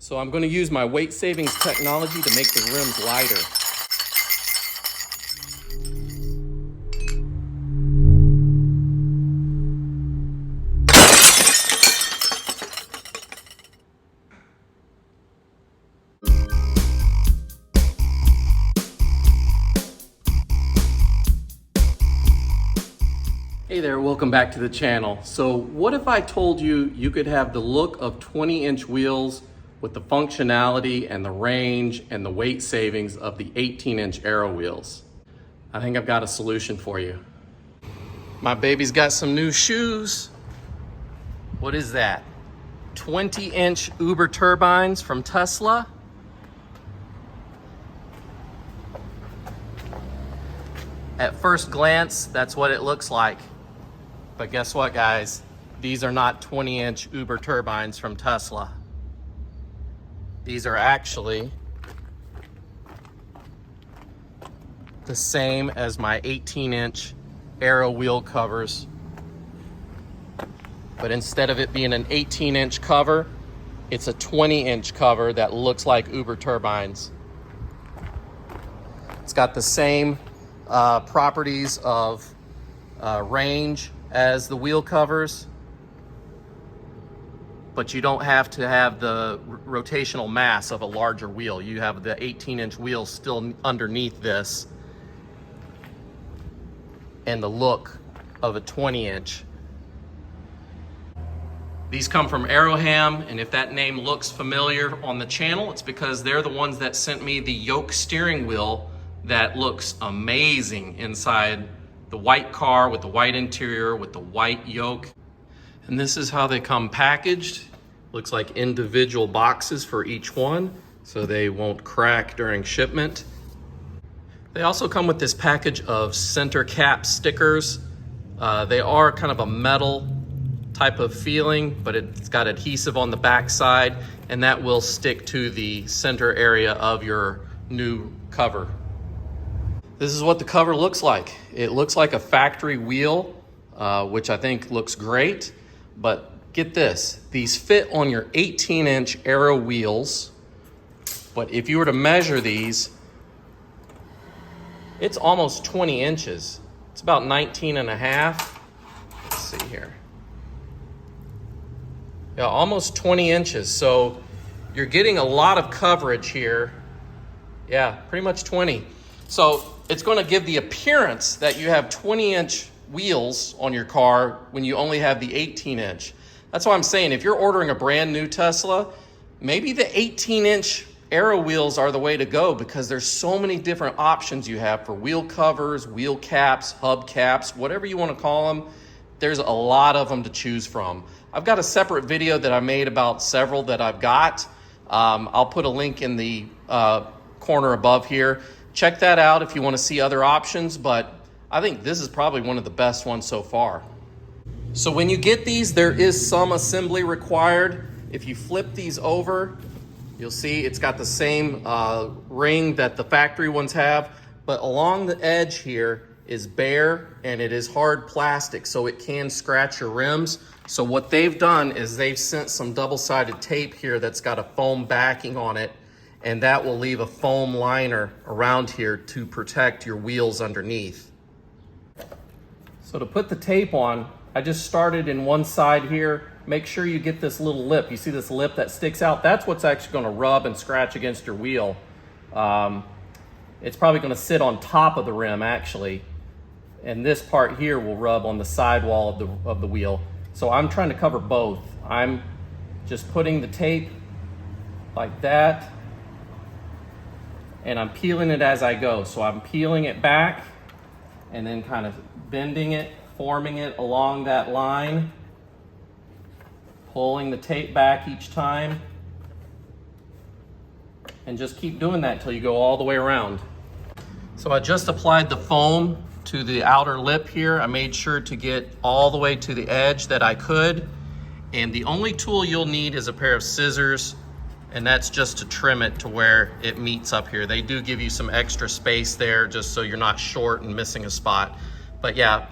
So I'm going to use my weight savings technology to make the rims lighter. Hey there, welcome back to the channel. So what if I told you you could have the look of 20-inch wheels with the functionality and the range and the weight savings of the 18-inch Aero wheels? I think I've got a solution for you. My baby's got some new shoes. What is that? 20-inch Uber turbines from Tesla. At first glance, that's what it looks like. But guess what, guys? These are not 20-inch Uber turbines from Tesla. These are actually the same as my 18-inch Aero wheel covers. But instead of it being an 18-inch cover, it's a 20-inch cover that looks like Uber turbines. It's got the same properties of range as the wheel covers, but you don't have to have the rotational mass of a larger wheel. You have the 18-inch wheel still underneath this and the look of a 20-inch. These come from Aeroham, and if that name looks familiar on the channel, it's because they're the ones that sent me the yoke steering wheel that looks amazing inside the white car with the white interior with the white yoke. And this is how they come packaged. Looks like individual boxes for each one, so they won't crack during shipment. They also come with this package of center cap stickers. They are kind of a metal type of feeling, but it's got adhesive on the back side, and that will stick to the center area of your new cover. This is what the cover looks like. It looks like a factory wheel, which I think looks great, but get this, these fit on your 18-inch Aero wheels, but if you were to measure these, it's almost 20 inches. It's about 19 and a half. Let's see here. Yeah, almost 20 inches. So you're getting a lot of coverage here. Yeah, pretty much 20. So it's going to give the appearance that you have 20-inch wheels on your car when you only have the 18-inch. That's why I'm saying if you're ordering a brand new Tesla, maybe the 18-inch Aero wheels are the way to go, because there's so many different options you have for wheel covers, wheel caps, hub caps, whatever you want to call them. There's a lot of them to choose from. I've got a separate video that I made about several that I've got. I'll put a link in the corner above here. Check that out if you want to see other options, but I think this is probably one of the best ones so far. So when you get these, there is some assembly required. If you flip these over, you'll see it's got the same ring that the factory ones have, but along the edge here is bare and it is hard plastic, so it can scratch your rims. So what they've done is they've sent some double-sided tape here that's got a foam backing on it, and that will leave a foam liner around here to protect your wheels underneath. So to put the tape on, I just started in one side here. Make sure you get this little lip. You see this lip that sticks out? That's what's actually gonna rub and scratch against your wheel. It's probably gonna sit on top of the rim actually, and this part here will rub on the sidewall of the wheel. So I'm trying to cover both. I'm just putting the tape like that, and I'm peeling it as I go. So I'm peeling it back and then kind of bending it, forming it along that line, pulling the tape back each time, and just keep doing that till you go all the way around. So I just applied the foam to the outer lip here. I made sure to get all the way to the edge that I could, and the only tool you'll need is a pair of scissors, and that's just to trim it to where it meets up here. They do give you some extra space there just so you're not short and missing a spot. But yeah,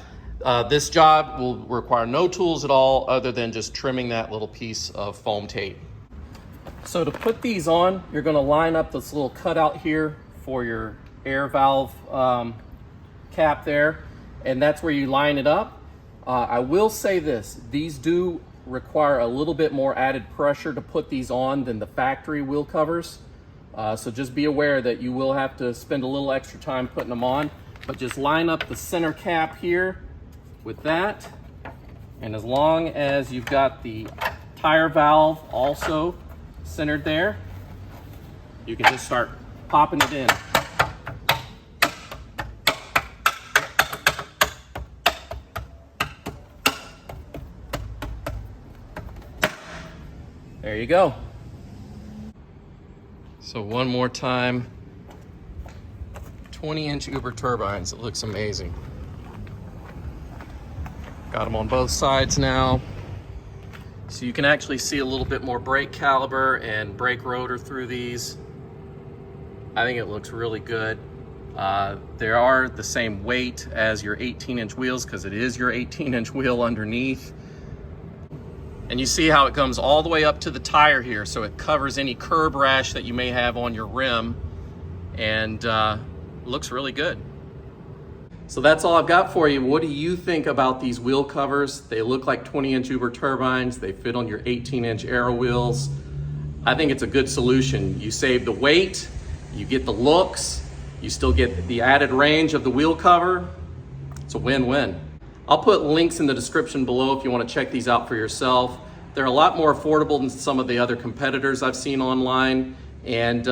this job will require no tools at all other than just trimming that little piece of foam tape. So to put these on, you're going to line up this little cutout here for your air valve cap there, and that's where you line it up. I will say this, these do require a little bit more added pressure to put these on than the factory wheel covers. So just be aware that you will have to spend a little extra time putting them on, but just line up the center cap here with that. And as long as you've got the tire valve also centered there, you can just start popping it in. There you go. So one more time, 20-inch Uber turbines. It looks amazing. Got them on both sides now. So you can actually see a little bit more brake caliber and brake rotor through these. I think it looks really good. They are the same weight as your 18-inch wheels because it is your 18-inch wheel underneath. And you see how it comes all the way up to the tire here, so it covers any curb rash that you may have on your rim, and looks really good. So that's all I've got for you. What do you think about these wheel covers? They look like 20-inch Uber turbines. They fit on your 18-inch Aero wheels. I think it's a good solution. You save the weight, you get the looks, you still get the added range of the wheel cover. It's a win-win. I'll put links in the description below if you want to check these out for yourself. They're a lot more affordable than some of the other competitors I've seen online, and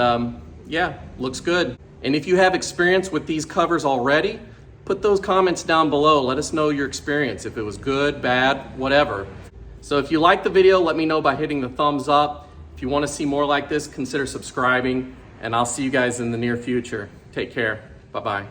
yeah, looks good. And if you have experience with these covers already, put those comments down below. Let us know your experience, if it was good, bad, whatever. So if you liked the video, let me know by hitting the thumbs up. If you want to see more like this, consider subscribing, and I'll see you guys in the near future. Take care. Bye-bye.